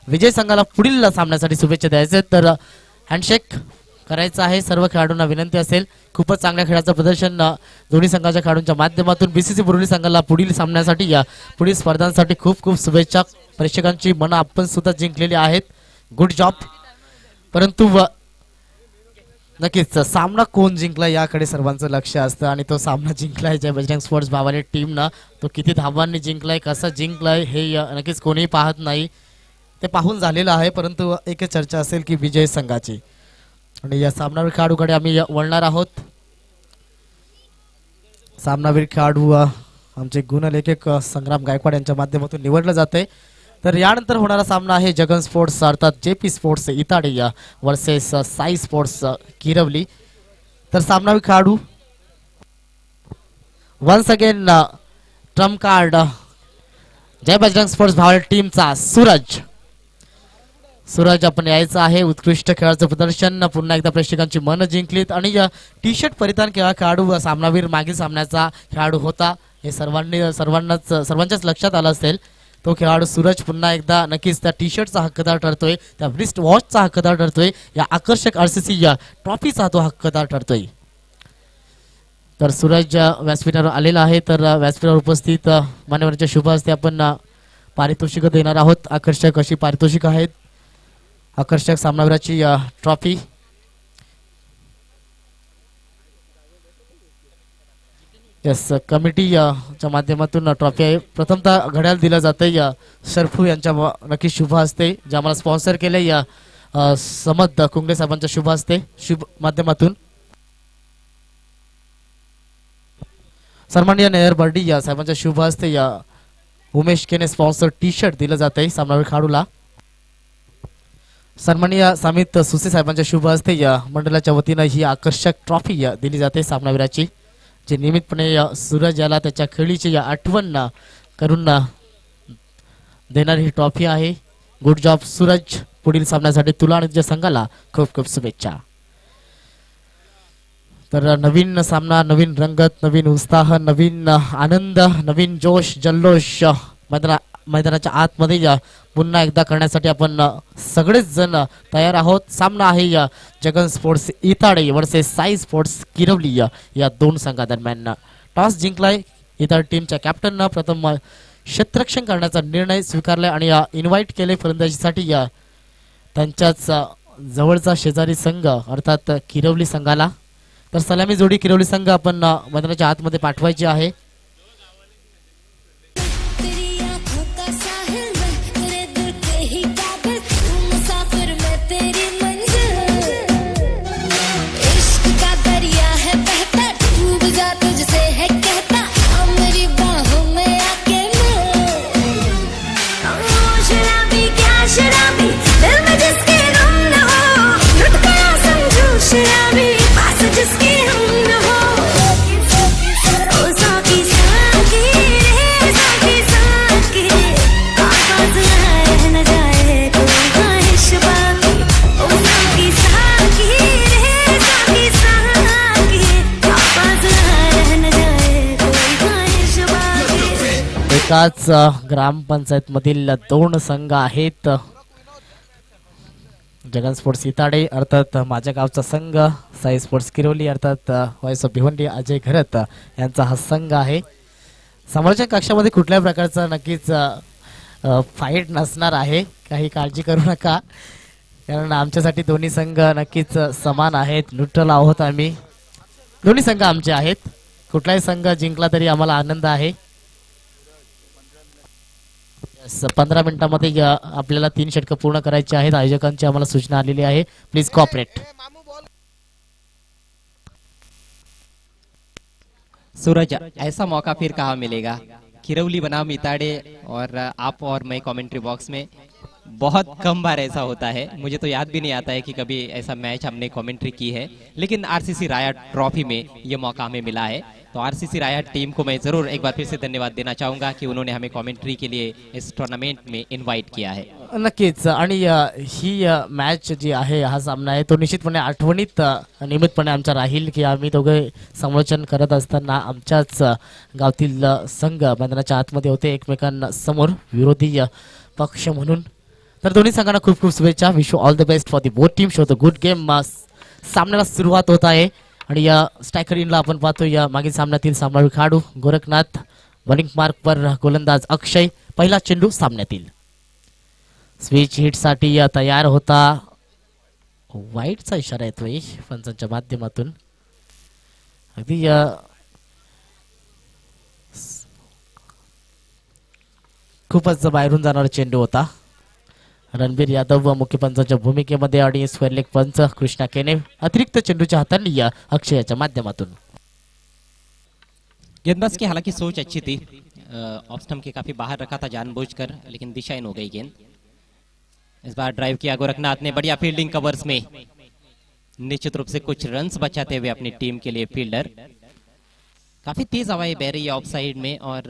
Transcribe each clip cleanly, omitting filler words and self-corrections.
विजय संघाला पुढील सामन्यासाठी शुभेच्छा द्यायचे तर हँडशेक करायचा आहे. सर्व खेळाडूंना विनंती असेल. खूपच चांगल्या खेळाचं प्रदर्शन दोन्ही संघाच्या खेळाडूंच्या माध्यमातून बीसीसी बोरिवली संघाला पुढील सामन्यासाठी पुढील स्पर्धांसाठी खूप खूप शुभेच्छा. प्रेक्षकांची मनं आपण सुद्धा जिंकलेली आहेत. Good job. परंतु नक्कीच सामना कोण जिंकला याकडे सर्वांचं लक्ष असतं आणि तो सामना जिंकलाय जय बजरंग स्पोर्ट्स भावानी टीमनं. तो किती धावांनी जिंकलाय, कसा जिंकलाय हे नक्कीच कोणीही पाहत नाही. ते पाहून झालेलं आहे. परंतु एक चर्चा असेल की विजय संघाची आणि या सामनावीर खेळाडूकडे आम्ही वळणार आहोत. सामनावीर खेळाडू आमचे गुणलेखक संग्राम गायकवाड यांच्या माध्यमातून निवडलं जाते. तर यानंतर होणारा सामना आहे जगन स्पोर्ट्स अर्थात JP sports Itade versus Sai sports Kirwali. तर सामनावीर खेळाडू once again trump card Jai Bajrang sports Bhaval टीमचा सूरज आपण यायचं आहे. उत्कृष्ट खेळाचं प्रदर्शन पुन्हा एकदा प्रेक्षकांची मन जिंकलीत आणि टी शर्ट परिधान केलेला खेळाडू सामनावीर मागील सामन्याचा खेळाडू होता. हे सर्वांच्याच लक्षात आलं असेल. तो खेळाडू सूरज पुन्हा एकदा नक्कीच त्या टी शर्टचा हक्कदार ठरतोय, त्या रिस्ट वॉचचा हक्कदार ठरतोय, या आकर्षक आरसीसी ट्रॉफीचा तो हक्कदार ठरतोय. तर सूरज व्यासपीठावर आलेला आहे. तर व्यासपीठावर उपस्थित मान्यवरांच्या शुभ हस्ते आपण पारितोषिक देणार आहोत. आकर्षक अशी पारितोषिक आहेत. आकर्षक सामनावीराची ट्रॉफी यस कमिटीच्या माध्यमातून ट्रॉफी आहे. प्रथमतः घड्याळ दिलं जाते शरफू यांच्या नक्की शुभ हस्ते, जे आम्हाला स्पॉन्सर केले समद कुंगडे साहेबांच्या शुभ हस्ते शुभ माध्यमातून. सन्माननीय नेहर बर्डी साहेबांच्या शुभ हस्ते उमेश केने स्पॉन्सर टी शर्ट दिलं जाते सामनावीर खेळाडूला. सन्माननीय सामित सुसे साहेबांच्या शुभ हस्ते मंडळाच्या वतीनं ही आकर्षक ट्रॉफी दिली जाते सामनावीराची, जे नियमितपणे सूरज याला त्याच्या खेळीची आठवण करून देणारी ही ट्रॉफी आहे. Good job Suraj. पुढील सामन्यासाठी तुला आणि तुझ्या संघाला खूप खूप शुभेच्छा. तर नवीन सामना, नवीन रंगत, नवीन उत्साह, नवीन आनंद, नवीन जोश जल्लोष मैदानाच्या आतमध्ये पुन्हा एकदा करण्यासाठी आपण सगळेच जण तयार आहोत. सामना आहे Jagan sports Itade versus Sai sports Kirwali या दोन संघादरम्यान. टॉस जिंकलाय इताडे टीमच्या कॅप्टननं. प्रथम क्षेत्ररक्षण करण्याचा निर्णय स्वीकारलाय आणि इन्व्हाइट केले फलंदाजीसाठी त्यांच्याच जवळचा शेजारी संघ अर्थात किरवली संघाला. तर सलामी जोडी किरवली संघ आपण मैदानाच्या आतमध्ये पाठवायची आहे. एकाच ग्रामपंचायत मधील दोन संघ आहेत. जगन स्पोर्ट्स इताडे अर्थात माझ्या गावचा संघ, साई स्पोर्ट्स किरोली अर्थात वॉइस ऑफ भिवंडी अजय घरत यांचा हा संघ आहे. समालोचन कक्षामध्ये कुठल्याही प्रकारचा नक्कीच फाईट नसणार आहे, काही काळजी करू नका, कारण आमच्यासाठी दोन्ही संघ नक्कीच समान आहेत. न्यूट्रल आहोत आम्ही. दोन्ही संघ आमचे आहेत. कुठलाही संघ जिंकला तरी आम्हाला आनंद आहे. 15 मिनिटांमध्ये आपल्याला 3 षटकं पूर्ण करायची आहेत. आयोजकांची आम्हाला सूचना आलेली आहे. Please cooperate. सूरज, ऐसा मौका फिर कहाँ मिलेगा? किरौली बनाम इताड़े और आप और मैं कमेंट्री बॉक्स में बहुत कम बार ऐसा होता है. मुझे तो याद भी नहीं आता है कि कभी ऐसा मैच हमने कमेंट्री की है, लेकिन आरसीसी राया ट्रॉफी में ये मौका हमें मिला है. तो आरसीसी राया टीम को मैं जरूर एक बार फिर से धन्यवाद देना चाहूंगा कि उन्होंने हमें कमेंट्री के लिए इस टूर्नामेंट में इन्वाइट किया है. नक्कीच. आणि ही मॅच जी आहे, हा सामना आहे, तो निश्चितपणे आठवणीत नियमितपणे आमचा राहील की आम्ही दोघे समालोचन करत असताना आमच्याच गावातील संघ मैदानाच्या आतमध्ये होते एकमेकांसमोर विरोधी पक्ष म्हणून. तर दोन्ही संघांना खूप खूप शुभेच्छा. Wish you all the best for the both team. Show the good game. सामन्याला सुरुवात होत आहे आणि या स्ट्रायकर इनला आपण पाहतो या मागील सामन्यातील सामनावीर खेळाडू गोरखनाथ, बॉलिंग मार्कवर गोलंदाज अक्षय. पहिला चेंडू सामन्यातील स्विच हिटसाठी तयार होता. वाईटचा इशारा येतोय पंचांच्या माध्यमातून. अगदी खूपच बाहेरून जाणारा चेंडू होता. रणबीर यादव मुख्य पंचांच्या भूमिकेमध्ये आणि स्क्वेअर लेग पंच कृष्णा केने अतिरिक्त चेंडूच्या हातांनी या अक्षयाच्या माध्यमातून. गेंदबाज की हालांकि सोच अच्छी थी, ऑफ स्टंप के काफी बाहर रखा था जानबूझकर, लेकिन दिशाहीन हो गई गेंद. इस बार ड्राइव किया गोरखनाथ ने, बढ़िया फील्डिंग कवर्स में, निश्चित रूप से कुछ रन्स बचाते हुए अपनी टीम के लिए फील्डर. काफी तेज हवाएं बह रही है ऑफ साइड में और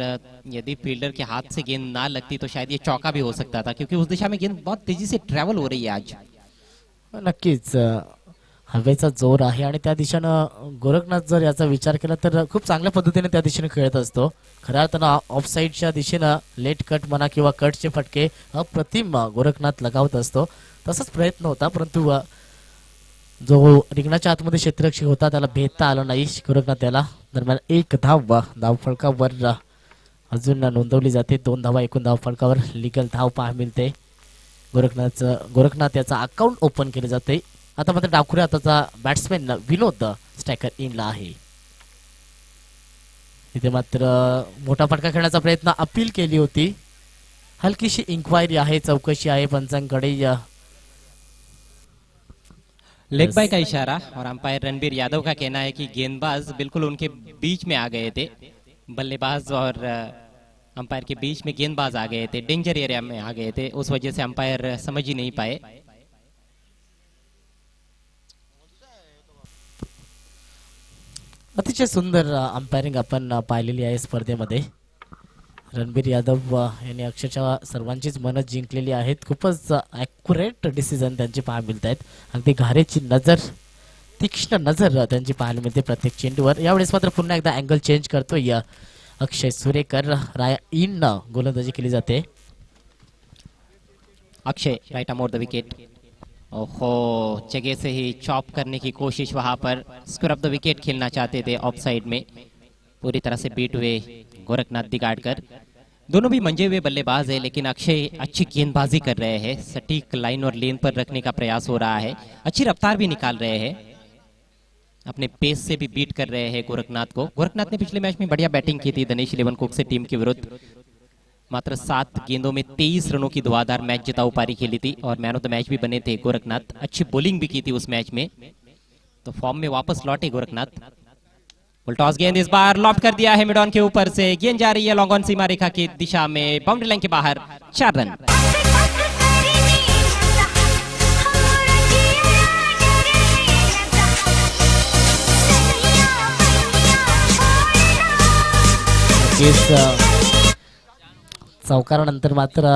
यदि फील्डर के हाथ से गेंद ना लगती तो शायद ये चौका भी हो सकता था, क्योंकि उस दिशा में गेंद बहुत तेजी से ट्रैवल हो रही है आज. नक्कीच हवेचा जोर आहे आणि त्या दिशेनं गोरखनाथ जर याचा विचार केला तर खूप चांगल्या पद्धतीने त्या दिशेने खेळत असतो. खऱ्या अर्थानं ऑफ साईडच्या दिशेनं लेट कट म्हणा किंवा कटचे फटके अप्रतिम गोरखनाथ लगावत असतो. तसाच प्रयत्न होता, परंतु जो रिंगणाच्या आतमध्ये क्षेत्ररक्षक होता त्याला भेदता आलं नाही गोरखनाथ त्याला. दरम्यान एक धावफलकावर अजून नोंदवली जाते. 2 धावा एकूण धावफलकावर लिगल धाव पाहायला मिळते. गोरखनाथ याचा अकाउंट ओपन केले जाते. आता मात्र डावखुऱ्या हाताचा बॅट्समॅन विनोद स्ट्रायकर इनला आहे. इथे मात्र मोठा फटका खेळण्याचा प्रयत्न अपील केली होती. हलकीशी इन्क्वायरी आहे, चौकशी आहे पंचांकडे. लेग बाय का इशारा और अंपायर रणबीर यादव का कहना है कि गेंदबाज बिल्कुल उनके बीच में आ गए थे. बल्लेबाज और अंपायर के बीच में गेंदबाज आ गए थे, डेंजर एरिया में आ गए थे, उस वजह से अंपायर समझ ही नहीं पाए. अतिशय सुंदर अंपायरिंग आपण पाहिलेली आहे स्पर्धेमध्ये. रणबीर यादव यांनी अक्षरशः सर्वांचीच मनं जिंकलेली आहेत. खूपच ॲक्युरेट डिसिजन त्यांचे पाहायला मिळत आहेत. अगदी घारेची नजर, तीक्ष्ण नजर त्यांची पाहायला मिळते प्रत्येक चेंडूवर. यावेळेस मात्र पुन्हा एकदा अँगल चेंज करतोय अक्षय सुरेकर. राय इन गोलंदाजी केली जाते. अक्षय राइट अमोर द विकेट. ओहो, जगह से ही चॉप करने की कोशिश, वहां पर स्क्वायर ऑफ द विकेट खेलना चाहते थे ऑफ साइड में. पूरी तरह से बीट हुए गोरखनाथ दिगाड़कर. दोनों भी मंजे हुए बल्लेबाज है, लेकिन अक्षय अच्छी गेंदबाजी कर रहे हैं. सटीक लाइन और लेन पर रखने का प्रयास हो रहा है. अच्छी रफ्तार भी निकाल रहे हैं, अपने पेस से भी बीट कर रहे हैं गोरखनाथ को. गोरखनाथ ने पिछले मैच में बढ़िया बैटिंग की थी दिनेश इलेवन कुक से टीम के विरुद्ध. मात्र 7 गेंदों में 23 रनों की धुआंधार मैच जिताऊ पारी खेली थी और मैन ऑफ द मैच भी बने थे गोरखनाथ. अच्छी बॉलिंग भी की थी उस मैच में, तो फॉर्म में वापस लौटे गोरखनाथ. टॉस गेंद इस बार लॉफ्ट कर दिया है मिड ऑन के ऊपर से. गेंद जा रही है लॉन्ग ऑन सीमा रेखा की दिशा में, बाउंड्री लाइन के बाहर. 4 रन. चौकारानंतर मात्र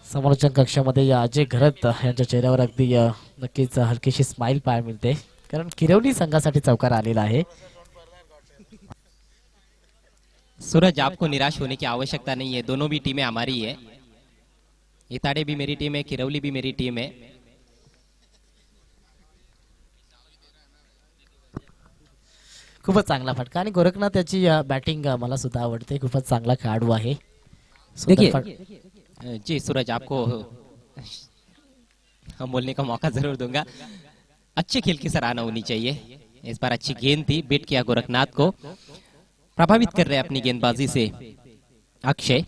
समालोचन कक्षामध्ये अजय घरत यांच्या चेहऱ्यावर अगदी नक्कीच हलकीशी स्माइल पाहायला मिळते, कारण किरवली संघासाठी चौकार आलेला आहे. सूरज, आपको निराश होने की आवश्यकता नहीं है. दोनों भी टीमें हमारी है. इताड़े भी मेरी टीम है, किरवली भी मेरी टीम है. खूपच चांगला फटका आणि गोरखनाथ याची बॅटिंग मला सुद्धा आवडते. खूपच चांगला खेळाडू आहे. देखिए जी सूरज, आपको हम बोलने का मौका जरूर दूंगा. अच्छे खेल की सराहना होनी चाहिए. इस बार अच्छी गेंद थी, बीट किया गोरखनाथ को. प्रभावित कर रहे अपनी गेंदबाजी से अक्षय.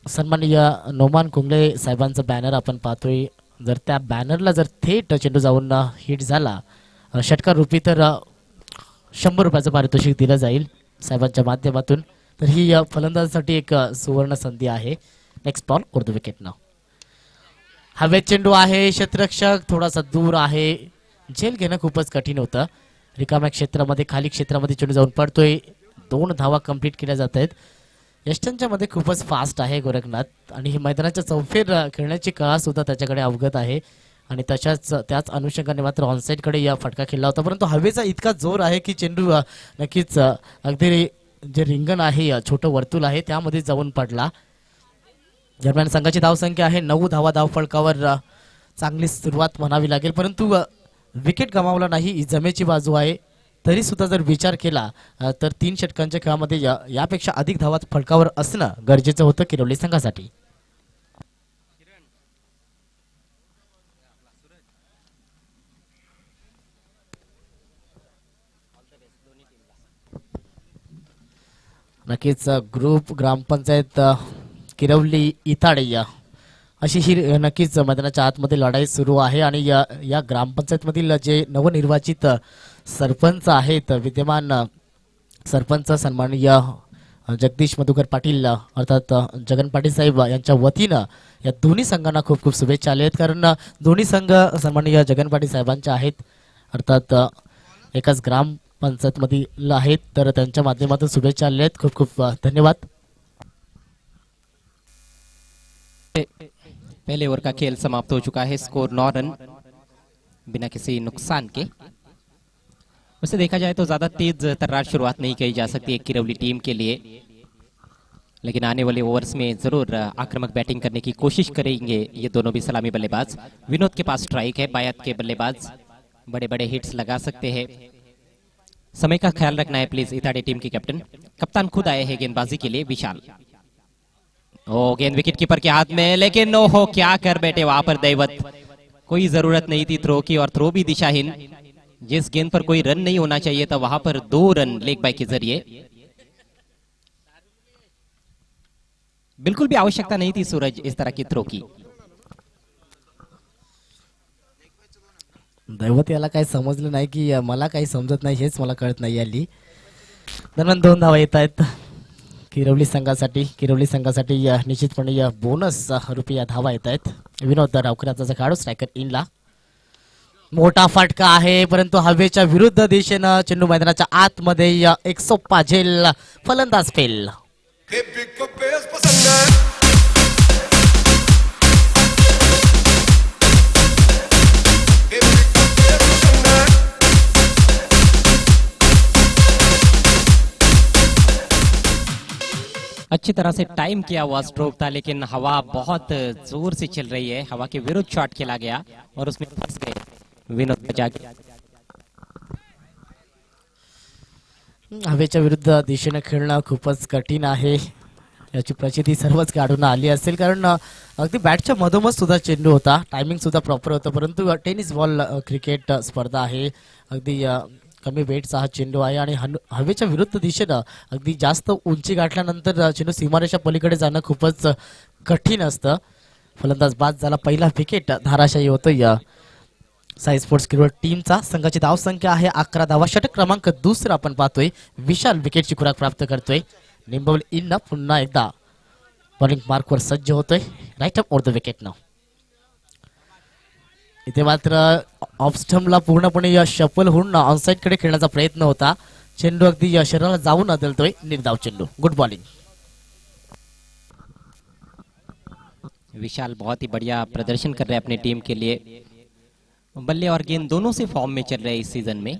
सन्माननीय नोमान कुंबळे साहेबांचा बॅनर आपण पाहतोय. जर त्या बॅनरला जर थेट चेंडू जाऊन हिट झाला षटकार रूपी तर 100 रुपयाचं पारितोषिक दिलं जाईल साहेबांच्या माध्यमातून. तर ही फलंदाजासाठी एक सुवर्ण संधी आहे. नेक्स्ट बॉल उर्दू विकेट नाव. हवेत चेंडू आहे, क्षेत्ररक्षक थोडासा दूर आहे. झेल घेणं खूपच कठीण होतं. रिकाम्या क्षेत्रामध्ये खाली क्षेत्रामध्ये चेंडू जाऊन पडतोय. 2 धावा कंप्लीट केल्या जात आहेत. यष्टनच्या मध्ये खूपच फास्ट आहे गोरखनाथ आणि ही मैदानाच्या चौफेर खेळण्याची कळा सुद्धा त्याच्याकडे अवगत आहे आणि त्याच अनुषंगाने मात्र ऑनसाइड कडे या फटका खेळला होता, परंतु हवेचा इतका जोर आहे की चेंडू नक्कीच अगदी जे रिंगण आहे छोटं वर्तुळ आहे त्यामध्ये जाऊन पडला. दरम्यान संघाची धावसंख्या आहे 9 धावा धाव फलकावर. चांगली सुरुवात म्हणावी लागेल, परंतु विकेट गमावला नाही ही जमेची बाजू आहे. तरी सुद्धा जर विचार केला तर 3 षटकांच्या खेळामध्ये यापेक्षा अधिक धावा फलकावर असणं गरजेचं होतं किरवली संघासाठी. नक्कीच ग्रुप ग्रामपंचायत किरवली इताडे अशी ही नक्कीच मैदानाच्या आतमध्ये लढाई सुरू आहे. आणि या ग्रामपंचायतमधील जे नवनिर्वाचित सरपंच आहेत, विद्यमान सरपंच सन्माननीय जगदीश मधुकर पाटील अर्थात जगन पाटील साहेब यांच्या वतीनं या दोन्ही संघांना खूप खूप शुभेच्छा आल्या आहेत. कारण दोन्ही संघ सन्माननीय जगन पाटील साहेबांचे आहेत, अर्थात एकाच ग्रामपंचायतमधील आहेत, तर त्यांच्या माध्यमातून शुभेच्छा आल्या आहेत. खूप खूप धन्यवाद. पहले ओवर का खेल समाप्त हो चुका है, स्कोर 9 रन बिना किसी नुकसान के. वैसे देखा जाए तो ज्यादा तेज तर्रार शुरुआत नहीं कही जा सकती है किरवली टीम के लिए, लेकिन आने वाले ओवर्स में जरूर आक्रामक बैटिंग करने की कोशिश करेंगे ये दोनों भी सलामी बल्लेबाज. विनोद के पास स्ट्राइक है, बायत के बल्लेबाज बड़े बड़े हिट्स लगा सकते हैं. समय का ख्याल रखना है प्लीज इताड़े टीम के कैप्टन. कप्तान खुद आए हैं गेंदबाजी के लिए, विशाल. ओ गेंद विकेट कीपर के हाथ में, लेकिन ओहो क्या कर बैठे वहां पर दैवत. कोई जरूरत नहीं थी थ्रो की, और थ्रो भी दिशाहीन. जिस गेंद पर कोई रन नहीं होना चाहिए था वहां पर 2 रन लेग बाय के जरिए. बिल्कुल भी आवश्यकता नहीं थी सूरज इस तरह की थ्रो की. दैवत याला काही समजलं नाही की मला काही समजत नाही हेच मला कळत नाही. आली दरम्यान 2 धावा येत आहेत किरवली संघासाठी निश्चितपणे बोनस रुपये धावा येत आहेत. विनोद रावकराचा खेळाडू स्ट्रायकर इनला. मोठा फटका आहे, परंतु हवेच्या विरुद्ध दिशेनं चेंडू मैदानाच्या आतमध्ये एक सोप्पा झेल, फलंदाज फेल. अच्छी तरह से टाइम किया हुआ स्ट्रोक था, लेकिन हवा बहुत जोर से चल रही है. हवा के विरुद्ध शॉट खेला गया और उसमें फंस गए विनोद बचा के. हवेच्या विरुद्ध दिशेने खेळणं खूपच कठीण आहे, याची प्रचिती सर्वच काढून आली असेल. कारण अगदी बॅटच्या मधोमध सुद्धा चेंडू होता, टायमिंग सुद्धा प्रॉपर होतं, परंतु टेनिस बॉल क्रिकेट स्पर्धा आहे, अगदी कमी वेटचा हा चेंडू आहे आणि हवेच्या विरुद्ध दिशेनं अगदी जास्त उंची गाठल्यानंतर चेंडू सीमारेषा पलीकडे जाणं खूपच कठीण असतं. फलंदाज बाद झाला, पहिला विकेट धाराशायी होतोय साई स्पोर्ट्स क्रिकेट टीमचा. संघाची धावसंख्या आहे 11 धावा. षटक क्रमांक 2 आपण पाहतोय. विशाल विकेटची खुराक प्राप्त करतोय. निंबवली इन पुन्हा एकदा बॉलिंग मार्कवर सज्ज होतोय. Right up or the wicket नाव. इथे मात्र ऑफ स्टंपला पूर्णपणे शफल होऊन ऑनसाइड कडे खेळण्याचा प्रयत्न होता. चेंडू अगदी शरीराला जाऊन अदलतोय. निर्धाव चेंडू. Good bowling. विशाल बहुत ही बढ़िया प्रदर्शन कर रहे हैं अपनी टीम के लिए. बल्ले और गेंद दोनों से फॉर्म में चल रहे हैं इस सीजन में.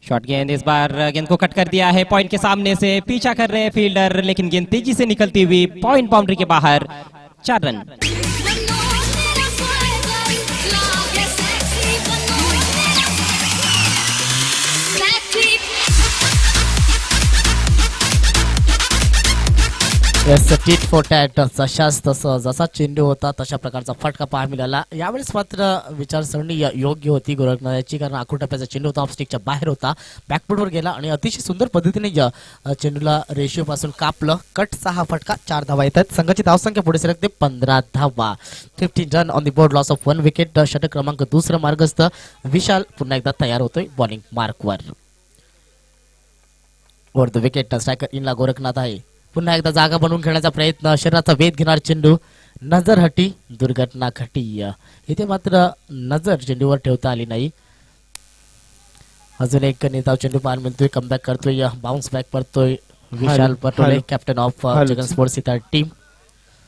शॉट गेंद, इस बार गेंद को कट कर दिया है पॉइंट के सामने से. पीछा कर रहे हैं फील्डर, लेकिन गेंद तेजी से निकलती हुई पॉइंट बाउंड्री के बाहर. 4 रन. टीट फॉर टॅट जसा चेंडू होता तशा प्रकारचा फटका पाहायला मिळाला. यावेळेस मात्र विचारसरणी योग्य होती गोरखनाथची, कारण आखूड टप्प्याचा चेंडू होता, ऑफस्टिकच्या बाहेर होता, बॅकफुटवर गेला आणि अतिशय सुंदर पद्धतीने चेंडूला रेशिओ पासून कापलं. कटचा हा फटका. 4 धावा येतात. संघाची धावसंख्या पुढे सरकते 15 धावा. 15 run on the board. Loss of 1 wicket. षटक क्रमांक 2 मार्गस्थ. विशाल पुन्हा एकदा तयार होतोय बॉलिंग मार्कवर. Over the wicket. स्ट्रायकर इनला गोरखनाथ आहे. पुन्हा एकदा जागा बनवून खेळण्याचा प्रयत्न. शरीराचा वेध घेणार चेंडू. नजर हटी, दुर्घटना घटी. इथे मात्र नजर चेंडूवर ठेवता आली नाही. अजून एक निर्धाव चेंडू पाहायला मिळतोय. कमबॅक करतोय, बाउन्स बॅक करतोय Vishal Patole, captain of Jagan sports इतर टीम.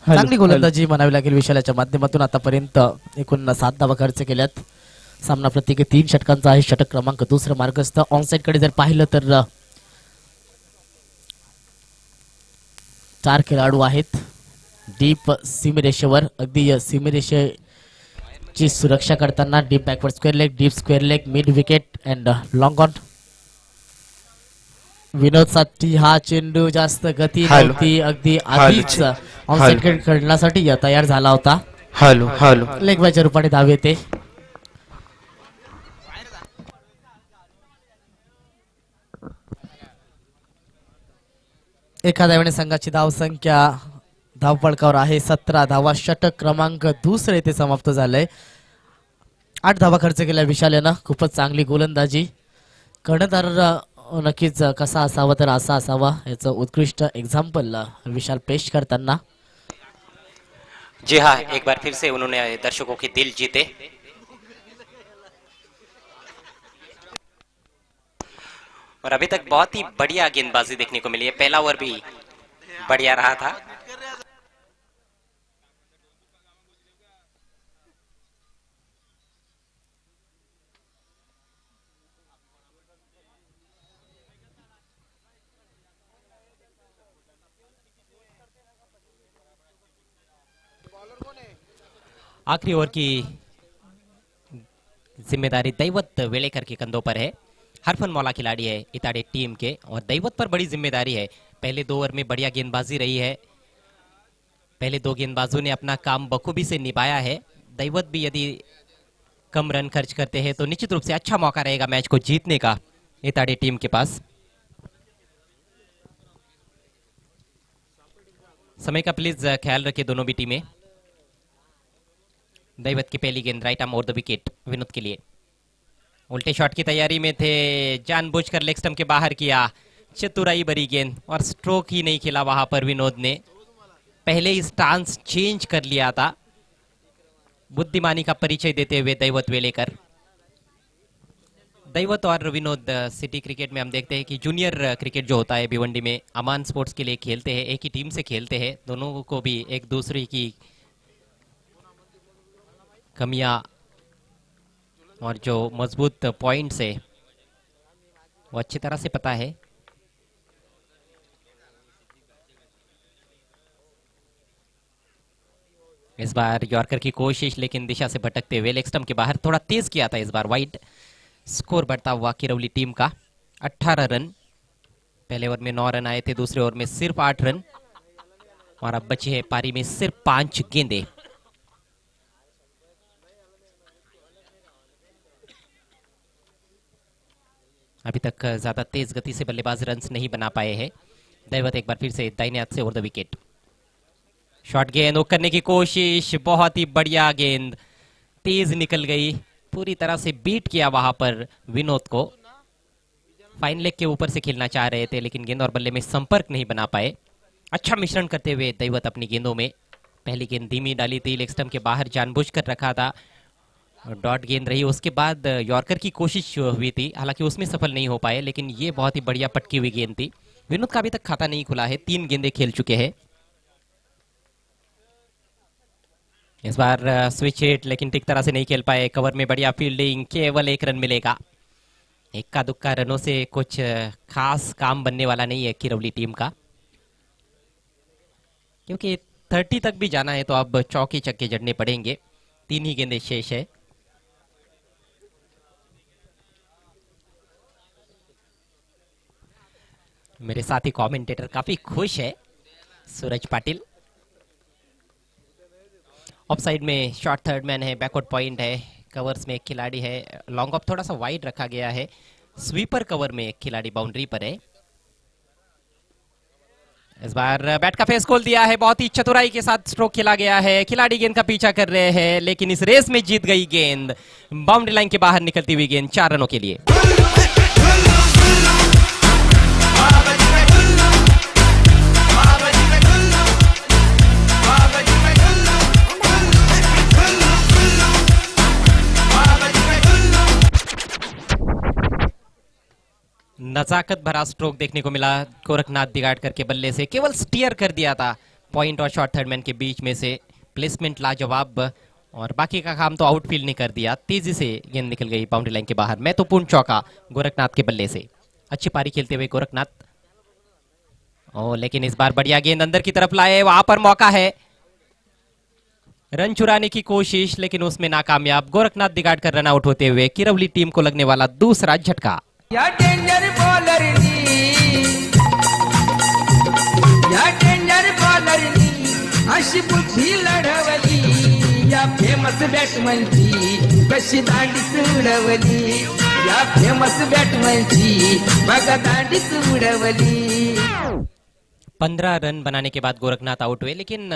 चांगली गोलंदाजी म्हणावी लागेल विशालाच्या माध्यमातून. आतापर्यंत एकूण 7 धावा खर्च केल्यात. सामना प्रत्येकी 3 षटकांचा आहे. षटक क्रमांक 2 मार्गस्थ. ऑनसाइड कडे जर पाहिलं तर चार खेळाडू आहेत डीप सीमरेषेवर, अगदी सीमरेषेची सुरक्षा करताना. Deep backward square leg, deep square leg, mid wicket and long on. Vinod साठी हा चेंडू जास्त गती नव्हती, अगदी आधीच ऑनसाइड खेळण्यासाठी तयार झाला होता. लेग बायच्या रूपाने धाव येते. एखाद्या वेळेस संघाची धाव संख्या धावफलकावर आहे 17 धावा. षटक क्रमांक दुसरे ते समाप्त झालंय. 8 धावा खर्च केल्या विशाल यानं. खूपच चांगली गोलंदाजी. कर्णधार नक्कीच कसा असावा तर असा असावा याचं उत्कृष्ट एक्झाम्पल विशाल पेश करताना. जी हाँ, एक बार फिर से उन्होंने दर्शकों के दिल जीते. और अभी तक बहुत ही बढ़िया गेंदबाजी देखने को मिली है. पहला ओवर भी बढ़िया रहा था. आखिरी ओवर की जिम्मेदारी दैवत वेलेकर के कंधों पर है. हरफन मौला खिलाड़ी है इताड़े टीम के और दैवत पर बड़ी जिम्मेदारी है. पहले 2 ओवर में बढ़िया गेंदबाजी रही है. पहले 2 गेंदबाजों ने अपना काम बखूबी से निभाया है. दैवत भी यदि कम रन खर्च करते हैं तो निश्चित रूप से अच्छा मौका रहेगा मैच को जीतने का इताड़े टीम के पास. समय का प्लीज ख्याल रखिए दोनों भी टीमें. दैवत की पहली गेंद right arm over the wicket Vinod के लिए. उल्टे शॉट की तैयारी में थे, जानबूझकर लेग स्टंप के बाहर किया. चतुराई भरी गेंद और स्ट्रोक ही नहीं खेला वहां पर विनोद ने. पहले ही स्टांस चेंज कर लिया था. बुद्धिमानी का परिचय देते हुए दैवत वेलेकर. दैवत और विनोद सिटी क्रिकेट में हम देखते हैं कि जूनियर क्रिकेट जो होता है भिवंडी में अमान स्पोर्ट्स के लिए खेलते हैं. एक ही टीम से खेलते हैं. दोनों को भी एक दूसरे की कमियां और जो मजबूत पॉइंट्स है वो अच्छी तरह से पता है. इस बार यॉर्कर की कोशिश लेकिन दिशा से भटकते हुए लेग स्टंप के बाहर. थोड़ा तेज किया था इस बार वाइड. स्कोर बढ़ता हुआ किरौली टीम का 18 रन. पहले ओवर में 9 रन आए थे, दूसरे ओवर में सिर्फ 8 रन और अब बची है पारी में सिर्फ 5 गेंदें. अभी तक ज्यादा तेज गति से बल्लेबाज रन्स नहीं बना पाए हैं. दैवत एक बार फिर से दाहिने हाथ से ओवर द विकेट. शॉट गेंद करने की कोशिश. बहुत ही बढ़िया गेंद तेज निकल गई. पूरी तरह से बीट किया वहां पर विनोद को. फाइन लेग के ऊपर से खेलना चाह रहे थे लेकिन गेंद और बल्ले में संपर्क नहीं बना पाए. अच्छा मिश्रण करते हुए दैवत अपनी गेंदों में. पहली गेंद धीमी डाली थी, लेग स्टंप के बाहर जानबूझकर रखा था. डॉट गेंद रही. उसके बाद यॉर्कर की कोशिश हुई थी, हालांकि उसमें सफल नहीं हो पाए लेकिन ये बहुत ही बढ़िया पटकी हुई गेंद थी. विनोद का अभी तक खाता नहीं खुला है. 3 गेंदें खेल चुके हैं. इस बार स्विच हिट लेकिन ठीक तरह से नहीं खेल पाए. कवर में बढ़िया फील्डिंग. केवल 1 रन मिलेगा. इक्का दुक्का रनों से कुछ खास काम बनने वाला नहीं है किरौली टीम का, क्योंकि 30 तक भी जाना है तो अब चौके चक्के जड़ने पड़ेंगे. 3 ही गेंदें शेष है. मेरे साथी कमेंटेटर काफी खुश है, सूरज पाटिल. ऑफ साइड में शॉर्ट थर्ड मैन है, बैकवर्ड पॉइंट है. कवर्स में एक खिलाड़ी है. लॉन्ग ऑफ थोड़ा सा वाइड रखा गया है. स्वीपर कवर में एक खिलाड़ी बाउंड्री पर है. इस बार बैट का फेस खोल दिया है. बहुत ही चतुराई के साथ स्ट्रोक खेला गया है. खिलाड़ी गेंद का पीछा कर रहे हैं लेकिन इस रेस में जीत गई गेंद. बाउंड्री लाइन के बाहर निकलती हुई गेंद 4 रनों के लिए. नजाकत भरा स्ट्रोक देखने को मिला गोरखनाथ दिगाड़ करके बल्ले से. केवल स्टीयर कर दिया था पॉइंट और शॉर्ट थर्ड मैन के बीच में से. प्लेसमेंट लाजवाब और बाकी का काम तो आउटफील्ड ने कर दिया. तेजी से गेंद निकल गई बाउंड्री लाइन के बाहर. महत्वपूर्ण चौका गोरखनाथ के बल्ले से. अच्छी पारी खेलते हुए गोरखनाथ लेकिन इस बार बढ़िया गेंद अंदर की तरफ लाए, वहां पर मौका है रन चुराने की कोशिश, लेकिन उसमें नाकामयाब। गोरखनाथ दिगाड़ कर रन आउट होते हुए किरवली टीम को लगने वाला दूसरा झटका। या डेंजर बॉलरनी अशी बुद्धी लढवली, या फेमस बॅट्समनची कशी दांडीच उडवली, या फेमस बॅट्समनची बघा दांडीच उडवली। 15 रन बनाने के बाद गोरखनाथ आउट हुए, लेकिन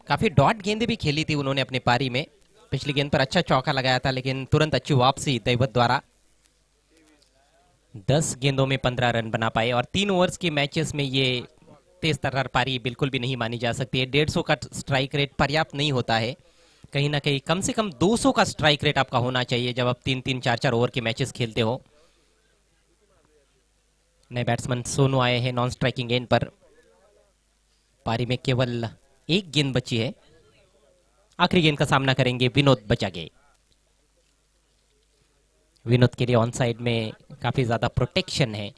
काफी डॉट गेंदें भी खेली थी उन्होंने अपनी पारी में। पिछली गेंद पर अच्छा चौका लगाया था, लेकिन तुरंत अच्छी वापसी दैवत द्वारा। 10 गेंदों में 15 रन बना पाए, और 3 ओवर्स के मैचेस में ये तेज तर्रार पारी बिल्कुल भी नहीं मानी जा सकती है। 150 का स्ट्राइक रेट पर्याप्त नहीं होता है, कहीं ना कहीं कम से कम 200 का स्ट्राइक रेट आपका होना चाहिए जब आप 3-3, 4-4 ओवर के मैचेस खेलते हो। नए बैट्समैन सोनू आए हैं नॉन स्ट्राइकिंग गेंद पर। पारी में केवल एक गेंद बची है। आखिरी गेंद का सामना करेंगे विनोद बचागे। विनोद के लिए ऑन साइड में काफी ज्यादा प्रोटेक्शन है।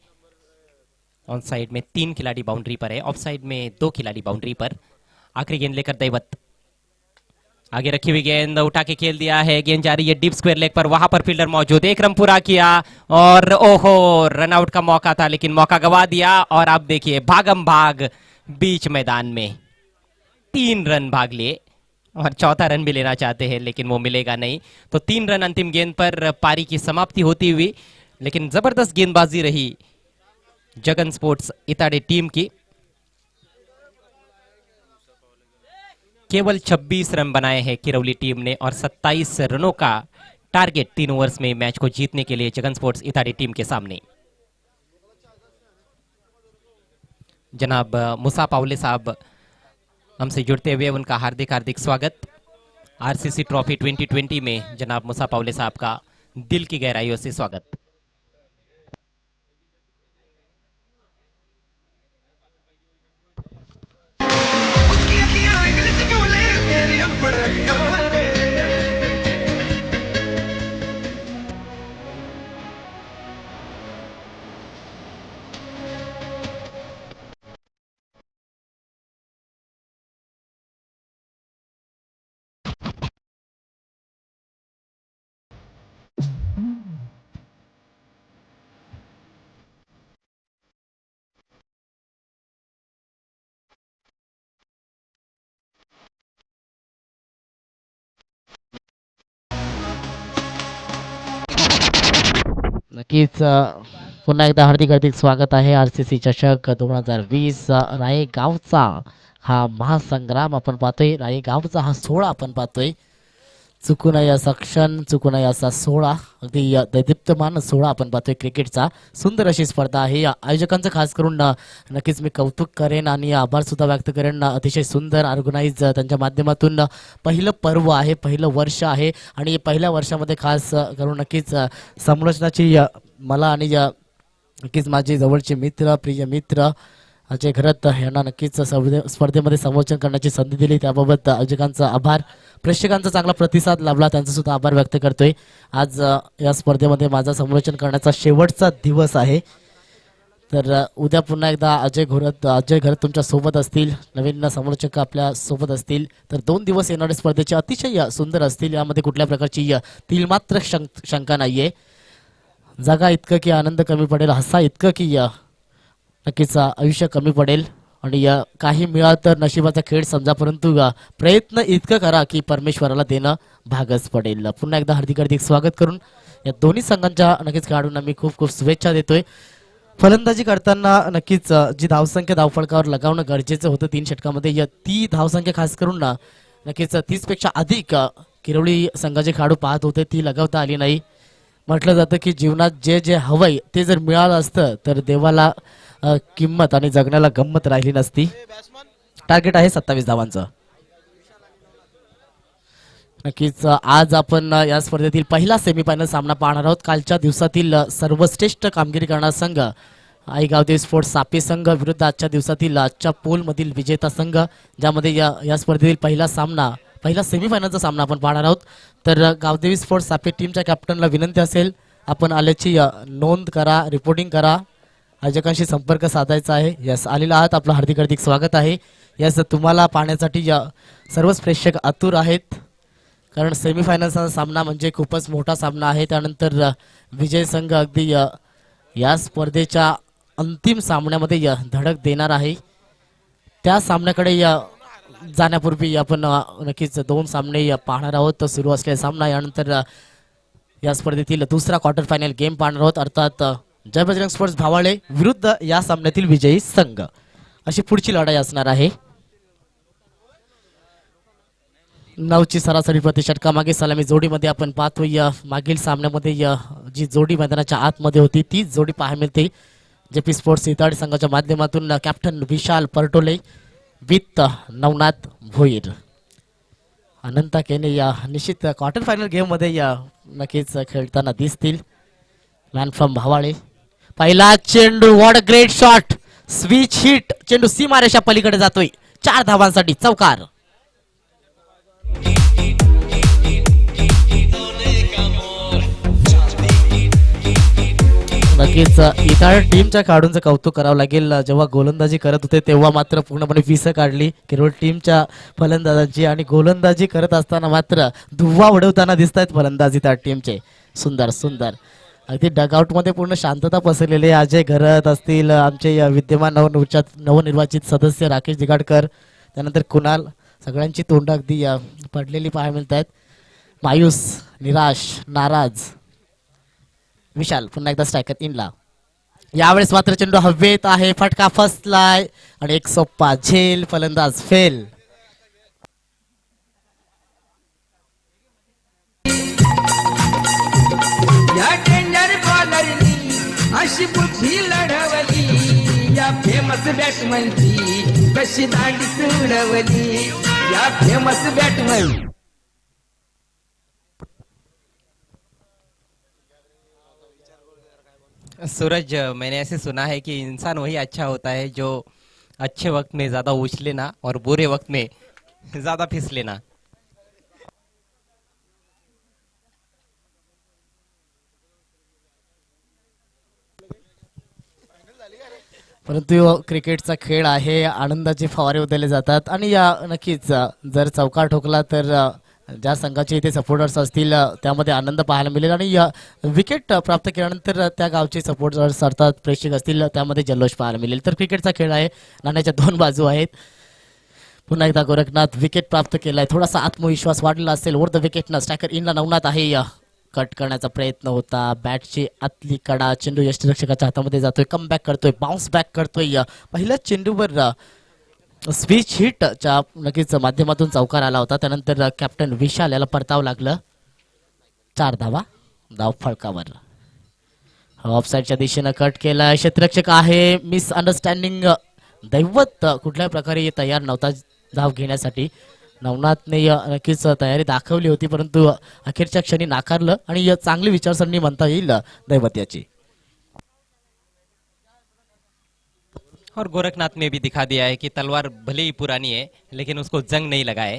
ऑन साइड में 3 खिलाड़ी बाउंड्री पर है, ऑफ साइड में 2 खिलाड़ी बाउंड्री पर। आखिरी गेंद लेकर दैवत आगे रखी हुई गेंद उठा के खेल दिया है। गेंद जा रही है डीप स्क्वायर लेग पर, वहां पर फील्डर मौजूद, एक रन पूरा किया और ओहो रन आउट का मौका था, लेकिन मौका गवा दिया। और आप देखिए भागम भाग बीच मैदान में 3 रन भाग लिए, और चौथा रन भी लेना चाहते हैं लेकिन वो मिलेगा नहीं। तो 3 रन अंतिम गेंद पर पारी की समाप्ति होती हुई, लेकिन जबरदस्त गेंदबाजी रही जगन स्पोर्ट्स इताड़े टीम की। केवल 26 रन बनाए हैं किरौली टीम ने, और 27 रनों का टारगेट 3 ओवर्स में मैच को जीतने के लिए जगन स्पोर्ट्स इताड़ी टीम के सामने। जनाब मुसा पावले साहब हमसे जुड़ते हुए, उनका हार्दिक हार्दिक स्वागत। आरसीसी ट्रॉफी 2020 में जनाब मुसा पावले साहब का दिल की गहराइयों से स्वागत। नक्कीच पुन्हा एकदा हार्दिक हार्दिक स्वागत आहे आरसीसी चषक 2020 रायगावचा हा महासंग्राम आपण पाहतोय, रायगावचा हा सोहळा आपण पाहतोय। चुकू नये असा क्षण, चुकू नये असा सोहळा, अगदी दैदिप्यमान सोहळा आपण पाहतोय क्रिकेटचा। सुंदर अशी स्पर्धा आहे। या आयोजकांचं खास करून नक्कीच मी कौतुक करेन आणि आभार सुद्धा व्यक्त करेन। अतिशय सुंदर ऑर्गनाइज त्यांच्या माध्यमातून पहिलं पर्व आहे, पहिलं वर्ष आहे, आणि पहिल्या वर्षामध्ये खास करून नक्कीच संरचनाची मला आणि नक्कीच माझे जवळचे मित्र, प्रिय मित्र अजय घरत यांना नक्कीच स्पर्धेमध्ये संमोचन करण्याची संधी दिली, त्याबाबत आयोजकांचा आभार। प्रेक्षकांचा चांगला प्रतिसाद लाभला, त्यांचा सुद्धा आभार व्यक्त करतोय। आज या स्पर्धेमध्ये माझा संमोचन करण्याचा शेवटचा दिवस आहे, तर उद्या पुन्हा एकदा अजय घरत तुमच्या सोबत असतील, नवीन संरक्षक आपल्या सोबत असतील। तर 2 दिवस येणाऱ्या स्पर्धेचे अतिशय सुंदर असतील, यामध्ये कुठल्या प्रकारची तिलमात्र शंका नाहीये। जगा इतकं की आनंद कमी पडेल, हसा इतकं की नक्कीच आयुष्य कमी पडेल, आणि काही मिळालं तर नशिबाचा खेळ समजा, परंतु प्रयत्न इतकं करा की परमेश्वराला देणं भागच पडेल। पुन्हा एकदा हार्दिक हार्दिक स्वागत करून या दोन्ही संघांच्या नक्कीच खेळाडूंना मी खूप खूप शुभेच्छा देतोय। फलंदाजी करताना नक्कीच जी धावसंख्या धावफलकावर लगावणं गरजेचं होतं 3 षटकामध्ये, ती धावसंख्या खास करून नक्कीच 30 पेक्षा अधिक किरवली संघाचे खेळाडू पाहत होते, ती लगावता आली नाही। म्हटलं जातं की जीवनात जे जे हवंय ते जर मिळालं असतं तर देवाला किंमत आणि जगण्याला गंमत राहिली नसती। टार्गेट आहे 27 धावांचं। नक्कीच आज आपण या स्पर्धेतील पहिला सेमीफायनल सामना पाहणार आहोत। कालच्या दिवसातील सर्वश्रेष्ठ कामगिरी करणारा संघ आईगावदेवी स्पोर्ट्स सापे संघ विरुद्ध आजच्या दिवसातील आजच्या पोल मधील विजेता संघ, ज्यामध्ये या स्पर्धेतील पहिला सेमीफायनलचा सामना आपण पाहणार आहोत। तर गावदेवी स्पोर्ट्स सापे टीमच्या कॅप्टनला विनंती असेल, आपण आल्याची नोंद करा, रिपोर्टिंग करा आयोजकांशी संपर्क साधायचा आहे. यस, आलेला आहात, आपलं हार्दिक हार्दिक स्वागत आहे. यस, तुम्हाला पाहण्यासाठी सर्वच प्रेक्षक आतुर आहेत, कारण सेमीफायनलचा सामना म्हणजे खूपच मोठा सामना आहे. त्यानंतर विजय संघ अगदी या स्पर्धेच्या अंतिम सामन्यामध्ये धडक देणार आहे. त्या सामन्याकडे जाण्यापूर्वी आपण नक्कीच दोन सामने पाहणार आहोत. सुरू असलेला सामना, यानंतर या स्पर्धेतील दुसरा क्वार्टर फायनल गेम पाहणार आहोत, अर्थात जय बजरंग स्पोर्ट्स भावाळे विरुद्ध या सामन्यातील विजयी संघ, अशी पुढची लढाई असणार आहे. 9ची सरासरी प्रतिषटका मागे सलामी जोडीमध्ये आपण पाहतोय. मागील सामन्यामध्ये जी जोडी मैदानाच्या आतमध्ये होती तीच जोडी पाहायला मिळते. जेपी स्पोर्ट्स इताडी संघाच्या माध्यमातून कॅप्टन विशाल परटोले विथ नवनाथ भोईर. अनंता केने निश्चित क्वार्टर फायनल गेम मध्ये नक्कीच खेळताना दिसतील. Man from Bhavale. पहिला चेंडू, what a great shot, switch hit, चेंडू सीमारेषा पलीकडे जातोय, 4 धावांसाठी चौकार. नक्कीच इतर टीमच्या खेळाडूंचं कौतुक करावं लागेल. जेव्हा गोलंदाजी करत होते तेव्हा मात्र पूर्णपणे फिसं काढली केवळ टीमच्या फलंदाजांची, आणि गोलंदाजी करत असताना मात्र धुव्वा उडवताना दिसत आहेत फलंदाजी त्या टीमचे. सुंदर सुंदर, अगदी डगआउट मध्ये पूर्ण शांतता पसरलेली आहे. अजय घरत असतील, आमचे विद्यमान नवनिर्वाचित सदस्य राकेश दिगाडकर, त्यानंतर कुणाल, सगळ्यांची तोंड अगदी पडलेली पाहायला मिळत आहेत. मायूस, निराश, नाराज. विशाल पुन्हा एकदा स्ट्रायकर इनला. यावेळेस मात्र चेंडू हवेत आहे, फटका फसलाय आणि एक सोप्पा झेल, फलंदाज फेल. या डेंजर बॉलरनी अशी बुद्धी लढवली, या फेमस बॅटमनची कशी दांडी उडवली, या फेमस बॅटमन. सूरज, मैंने ऐसे सुना है कि इंसान वही अच्छा होता है जो अच्छे वक्त में ज्यादा उछले ना और बुरे वक्त में ज्यादा फिसले ना. परंतु क्रिकेटचा खेळ आहे, आनंदाचे फवारे उधळले जातात, आणि नक्कीच जर चौकार ठोकला तर ज्या संघाचे इथे सपोर्टर्स असतील त्यामध्ये आनंद पाहायला मिळेल, आणि विकेट प्राप्त केल्यानंतर त्या गावचे सपोर्टर्स अर्थात प्रेक्षक असतील त्यामध्ये जल्लोष पाहायला मिळेल. तर क्रिकेटचा खेळ आहे, नाण्याच्या 2 बाजू आहेत. पुन्हा एकदा गोरखनाथ विकेट प्राप्त केलाय, थोडासा आत्मविश्वास वाढलेला असेल. वर द विकेटनं स्ट्रायकर इनला नवनाथ आहे. कट करण्याचा प्रयत्न होता, बॅटची आतली कडा, चेंडू यष्टीरक्षकाच्या हातामध्ये जातोय, कम बॅक करतोय, बाउन्स बॅक करतोय. पहिल्या चेंडूवर स्विच हिटच्या नक्कीच माध्यमातून चौकार आला होता. त्यानंतर कॅप्टन विशाल याला परतावं लागलं. 4 धावा, धाव फळकावर. ऑफसाईडच्या दिशेनं कट केला, क्षेत्ररक्षक आहे. मिसअंडरस्टँडिंग, दैवत कुठल्याही प्रकारे तयार नव्हता धाव घेण्यासाठी. नवनाथने नक्कीच तयारी दाखवली होती, परंतु अखेरच्या क्षणी नाकारलं, आणि चांगली विचारसरणी म्हणता येईल दैवत याची. और गोरखनाथ ने भी दिखा दिया है कि तलवार भले ही पुरानी है लेकिन उसको जंग नहीं लगा है.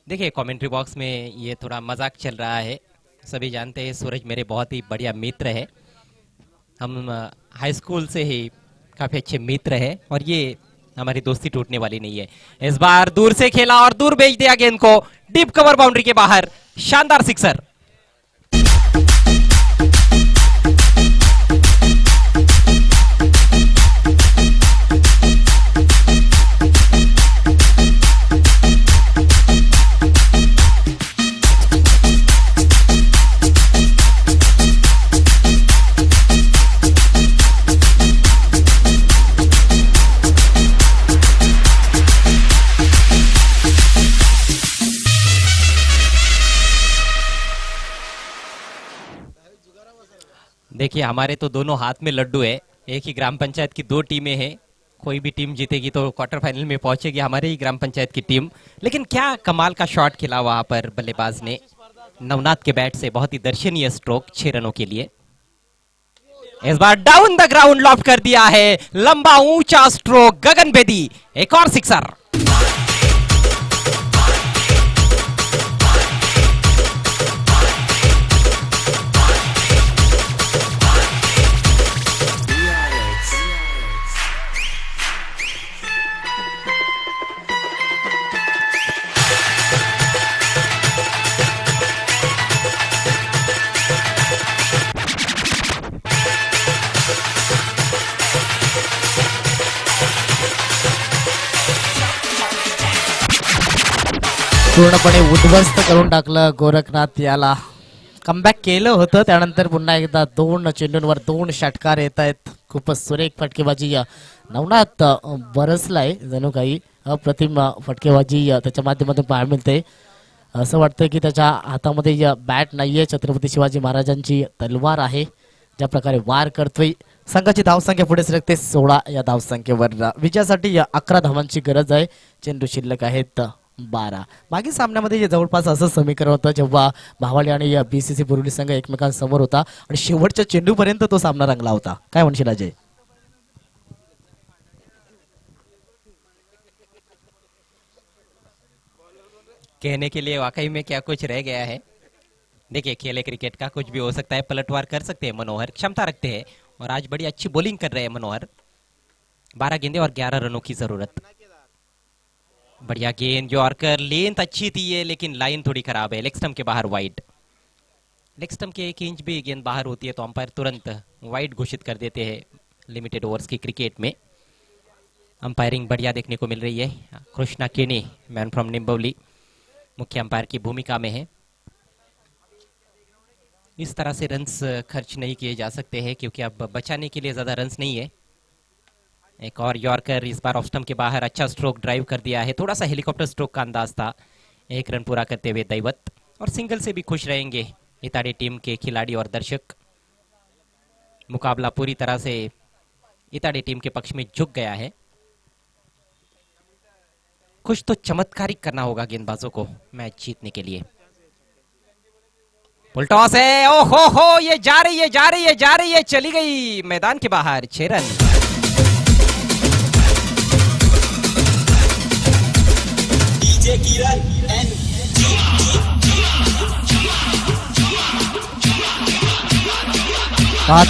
देखिए कमेंट्री बॉक्स में ये थोड़ा मजाक चल रहा है. सभी जानते हैं सूरज मेरे बहुत ही बढ़िया मित्र है, हम हाई स्कूल से ही काफी अच्छे मित्र है, और ये हमारी दोस्ती टूटने वाली नहीं है. इस बार दूर से खेला और दूर भेज दिया गेंद को, डीप कवर बाउंड्री के बाहर, शानदार सिक्सर. देखिए हमारे तो दोनों हाथ में लड्डू है. एक ही ग्राम पंचायत की 2 टीमें हैं, कोई भी टीम जीतेगी तो क्वार्टर फाइनल में पहुंचेगी हमारे ही ग्राम पंचायत की टीम. लेकिन क्या कमाल का शॉट खेला वहां पर बल्लेबाज ने, नवनाथ के बैट से बहुत ही दर्शनीय स्ट्रोक 6 रनों के लिए. इस बार डाउन द ग्राउंड लॉफ्ट कर दिया है, लंबा ऊंचा स्ट्रोक, गगनभेदी, एक और सिक्सर. पूर्णपणे उद्ध्वस्त करून टाकलं गोरखनाथ याला. कमबॅक केलं होतं, त्यानंतर पुन्हा एकदा 2 चेंडूंवर 2 षटकार येत आहेत. खूपच सुरेख फटकेबाजी नवनाथ बरसलाय, जणू काही अप्रतिम फटकेबाजी त्याच्या माध्यमातून पाहायला मिळते. असं वाटतं की त्याच्या हातामध्ये बॅट नाहीये, छत्रपती शिवाजी महाराजांची तलवार आहे. ज्या प्रकारे वार करतोय. संघाची धावसंख्या पुढे सरकते 16 या धावसंख्येवर. विजयासाठी 11 धावांची गरज आहे. चेंडू शिल्लक आहेत 12. मागील सामन्यामध्ये जवळपास असं समीकरण होतं जेव्हा भावाली आणि BCC बोरिवली संघ एकमेकांसमोर होता आणि शेवटच्या चेंडूपर्यंत तो सामना रंगला होता. काय म्हणशील अजय? कहने के लिए वाकई में क्या कुछ रह गया है. देखिए खेले क्रिकेट का कुछ भी हो सकता है, पलटवार कर सकते हैं मनोहर, क्षमता रखते हैं और आज बड़ी अच्छी बॉलिंग कर रहे हैं मनोहर. 12 गेंदे और 11 रनों की जरूरत. बढ़िया गेंद यॉर्कर, लेंथ अच्छी थी ये, लेकिन लाइन थोड़ी खराब है. लेग स्टंप के बाहर वाइड. लेग स्टंप के 1 इंच भी गेंद बाहर होती है तो अंपायर तुरंत वाइड घोषित कर देते हैं लिमिटेड ओवर्स की क्रिकेट में. अंपायरिंग बढ़िया देखने को मिल रही है. कृष्णा केनी, मैन फ्रॉम निम्बवली, मुख्य अंपायर की भूमिका में है. इस तरह से रन्स खर्च नहीं किए जा सकते हैं क्योंकि अब बचाने के लिए ज्यादा रन्स नहीं है. एक और यॉर्कर इस बार ऑफ स्टंप के बाहर, अच्छा स्ट्रोक ड्राइव कर दिया है. थोड़ा सा हेलीकॉप्टर स्ट्रोक का अंदाज था. 1 रन पूरा करते हुए दैवत. और सिंगल से भी खुश रहेंगे इताड़ी टीम के खिलाड़ी और दर्शक. मुकाबला पूरी तरह से इताड़ी टीम के पक्ष में झुक गया है. कुछ तो चमत्कारिक करना होगा गेंदबाजों को मैच जीतने के लिए. फुल टॉस है. ओ हो, ये जा रही है, जा रही है, जा रही है, चली गई मैदान के बाहर. 6 रन.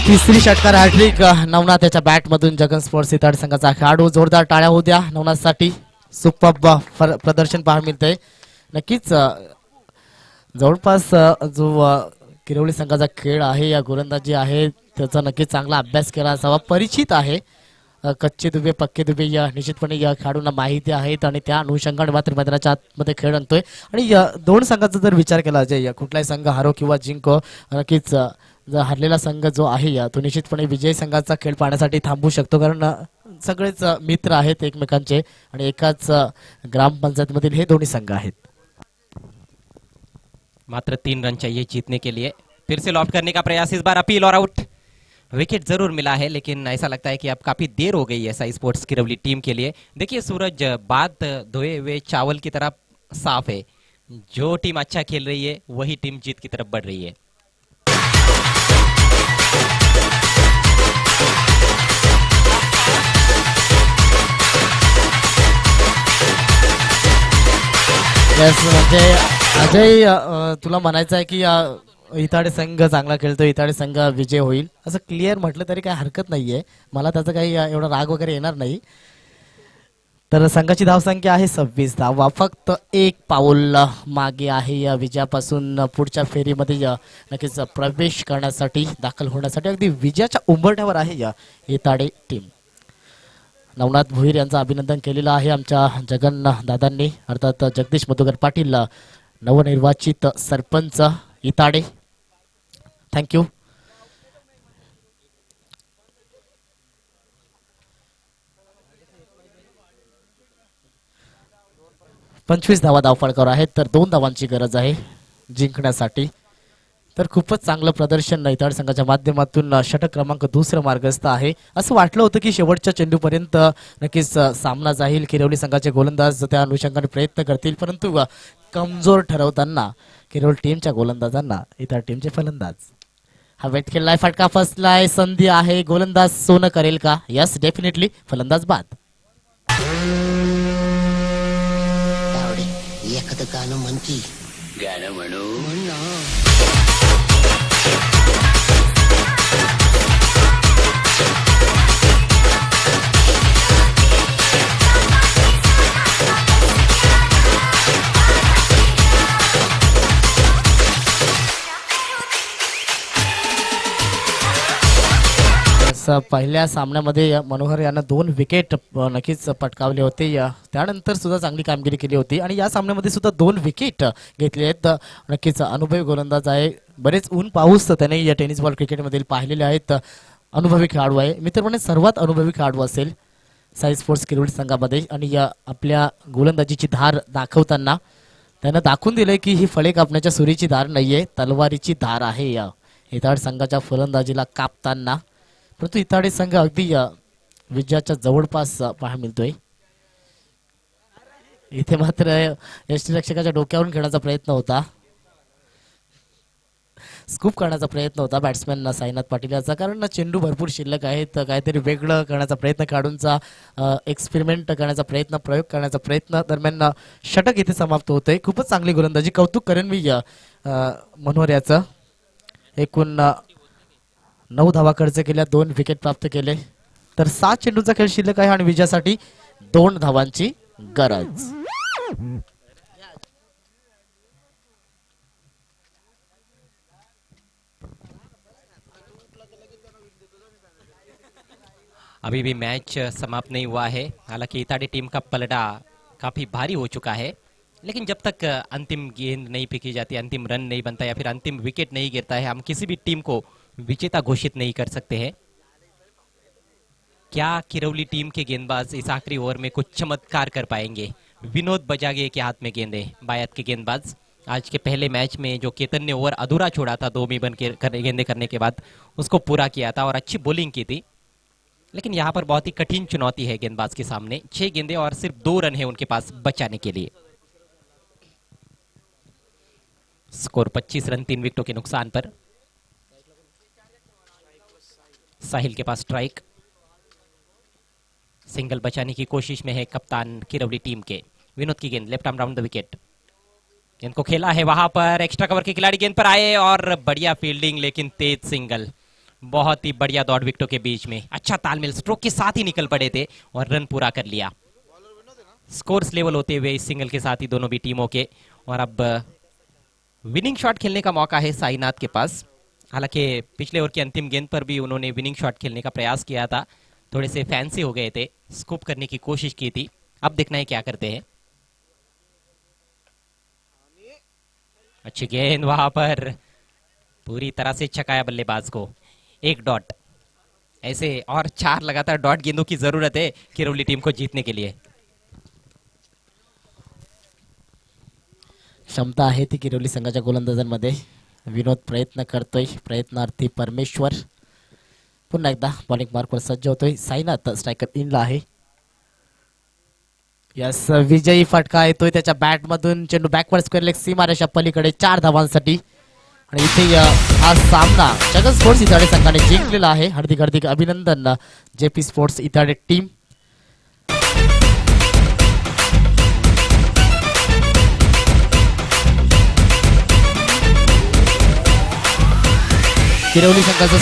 तिसरी षटकार हॅट्रिक नवनाथ याच्या बॅट मधून. जगन स्पोर्ट्स इताड संघाचा खेळाडू. जोरदार टाळ्या होऊ द्या नवनाथसाठी. सुपर प्रदर्शन पाहायला मिळतंय. नक्कीच जवळपास जो किरवली संघाचा खेळ आहे, या गोलंदाजी आहे, त्याचा नक्कीच चांगला अभ्यास केला असावा. परिचित आहे. कच्चे दुबे पक्के दुबे या निश्चितपणे या खेळाडूंना माहिती आहेत आणि त्या अनुषंगाने मात्र मैदानाच्या आतमध्ये खेळ आणतोय. आणि या 2 संघाचा जर विचार केला अजय, कुठलाही संघ हारो किंवा जिंको, नक्कीच जर हरलेला संघ जो आहे तो निश्चितपणे विजयी संघाचा खेळ पाहण्यासाठी थांबू शकतो. कारण सगळेच मित्र आहेत एकमेकांचे आणि एकाच ग्रामपंचायतमधील हे दोन्ही संघ आहेत. मात्र 3 रन चाहिए जीतने के लिए. फिर से लॉफ्ट करने का प्रयास, इस बार अपील और आउट. विकेट जरूर मिला है लेकिन ऐसा लगता है कि अब काफी देर हो गई है साई स्पोर्ट्स किरवली टीम के लिए. देखिए सूरज, बात धोए हुए चावल की तरह साफ है. जो टीम अच्छा खेल रही है वही टीम जीत की तरफ बढ़ रही है. म्हणजे अजय, तुला म्हणायचं आहे की इताडे संघ चांगला खेळतो, इताडे संघ विजय होईल असं क्लिअर म्हटलं तरी काही हरकत नाहीये. मला त्याचा काही एवढा राग वगैरे येणार नाही. तर संघाची धावसंख्या आहे 26 धावा. फक्त 1 पाऊल मागे आहे या विजयापासून पुढच्या फेरीमध्ये नक्कीच प्रवेश करण्यासाठी, दाखल होण्यासाठी अगदी विजयाच्या उंबरठ्यावर आहे या इताडे टीम. नवनाथ भोईर यांचं अभिनंदन केलेलं आहे आमच्या जगन दादांनी, अर्थात जगदीश मधुकर पाटील, नवनिर्वाचित सरपंच इताडे. थँक्यू. पंचवीस धावा धावफलकावर आहेत, तर 2 धावांची गरज आहे जिंकण्यासाठी. तर खूपच चांगलं प्रदर्शन इताड संघाच्या माध्यमातून. षटक क्रमांक 2 मार्गस्थ आहे. असं वाटलं होतं की शेवटच्या चेंडूपर्यंत नक्कीच सामना जाईल, किरवली संघाचे गोलंदाज त्या अनुषंगाने प्रयत्न करतील, परंतु कमजोर ठरवताना किरवली टीमच्या गोलंदाजांना इताड टीमचे फलंदाज. हा वेट केलाय, फटका फसलाय, संधी आहे. गोलंदाज सोनं करेल का? Yes, definitely. फलंदाज बाद. एखादं गाणं म्हणती, गाणं म्हणू म्हण ना. पहिल्या सामन्यामध्ये मनोहर यानं 2 विकेट नक्कीच पटकावले होते. त्यानंतर सुद्धा चांगली कामगिरी केली होती आणि या सामन्यामध्ये सुद्धा 2 विकेट घेतले आहेत. नक्कीच अनुभवी गोलंदाज आहे. बरेच ऊन पाऊस त्याने या टेनिस बॉल क्रिकेटमधील पाहिलेले आहेत. अनुभवी खेळाडू आहे. मी तर म्हणेन सर्वात अनुभवी खेळाडू असेल साई स्पोर्ट्स किरवली संघामध्ये. आणि आपल्या गोलंदाजीची धार दाखवताना त्यानं दाखवून दिलंय की ही फळे कापण्याच्या सुरीची धार नाहीये, तलवारीची धार आहे. इताड संघाच्या फलंदाजीला कापताना, परंतु इताडी संघ अगदी विजयाच्या जवळपास पाहायला मिळतोय. इथे मात्र यष्टीरक्षकाच्या डोक्यावरून खेळण्याचा प्रयत्न होता, स्कूप करण्याचा प्रयत्न होता बॅट्समॅन साईनाथ पाटील याचा. कारण चेंडू भरपूर शिल्लक आहेत. काहीतरी वेगळं करण्याचा प्रयत्न, खेळाडूंचा एक्सपेरिमेंट करण्याचा प्रयत्न, प्रयोग करण्याचा प्रयत्न दरम्यान षटक इथे समाप्त होतंय. खूपच चांगली गोलंदाजी, कौतुक करेन मी मनोहर याचं. एकूण 9 धावा खर्च केल्या, 2 विकेट प्राप्त केले. तर 7 चेंडूचा खेळ शिल्लक आहे आणि विजयासाठी 2 धावांची गरज. अभी भी मैच समाप्त नहीं हुआ है. हालांकि इताड़ी टीम का पलड़ा काफी भारी हो चुका है, लेकिन जब तक अंतिम गेंद नहीं फेंकी जाती, अंतिम रन नहीं बनता या फिर अंतिम विकेट नहीं गिरता है, हम किसी भी टीम को विजेता घोषित नहीं कर सकते हैं. क्या किरौली टीम के गेंदबाज इस आखिरी ओवर में कुछ चमत्कार कर पाएंगे? विनोद बजागे के हाथ में गेंदे, बायत के गेंदबाज. आज के पहले मैच में जो केतन ने ओवर अधूरा छोड़ा था 2 में बन के गेंदे करने के बाद, उसको पूरा किया था और अच्छी बॉलिंग की थी. लेकिन यहाँ पर बहुत ही कठिन चुनौती है गेंदबाज के सामने. 6 गेंदे और सिर्फ 2 रन है उनके पास बचाने के लिए. स्कोर 25 रन 3 विकेटों के नुकसान पर. साहिल के पास स्ट्राइक. सिंगल बचाने की कोशिश में है कप्तान किरौली टीम के. विनोद की गेंद, left arm round the wicket. गेंद को खेला है वहां पर, एक्स्ट्रा कवर के खिलाड़ी गेंद पर आए और बढ़िया फील्डिंग, लेकिन तेज सिंगल. बहुत ही बढ़िया दौड़ विकेटों के बीच में, अच्छा तालमेल, स्ट्रोक के साथ ही निकल पड़े थे और रन पूरा कर लिया. स्कोर्स लेवल होते हुए इस सिंगल के साथ ही दोनों भी टीमों के. और अब विनिंग शॉट खेलने का मौका है साईनाथ के पास. हालांकि पिछले ओवर की अंतिम गेंद पर भी उन्होंने विनिंग शॉट खेलने का प्रयास किया था, थोड़े से फैंसी हो गए थे, स्कूप करने की कोशिश की थी. अब देखना है क्या करते हैं. अच्छी गेंद वहां पर, पूरी तरह से छकाया बल्लेबाज को. 1 डॉट. ऐसे और 4 लगातार डॉट गेंदों की जरूरत है किरौली टीम को जीतने के लिए. क्षमता आहे ती किरौली संघाच्या गोलंदाजांमध्ये. विनोद प्रयत्न करतोय, प्रयत्नार्थी परमेश्वर. पुन्हा एकदा बॉलिंग मार्कवर सज्ज होतोय. साईनाथ स्ट्रायकर इनला आहे. यस, विजयी फटका येतोय त्याच्या बॅट मधून. चेंडू बॅकवर्ड स्क्वेअर लेग सीमारेषा पलीकडे 4 धावांसाठी. आणि इथे हा सामना जगत स्पोर्ट्स इताडे संघाने जिंकलेला आहे. हार्दिक हार्दिक अभिनंदन जेपी स्पोर्ट्स इताडे टीम. किरौली संघाचा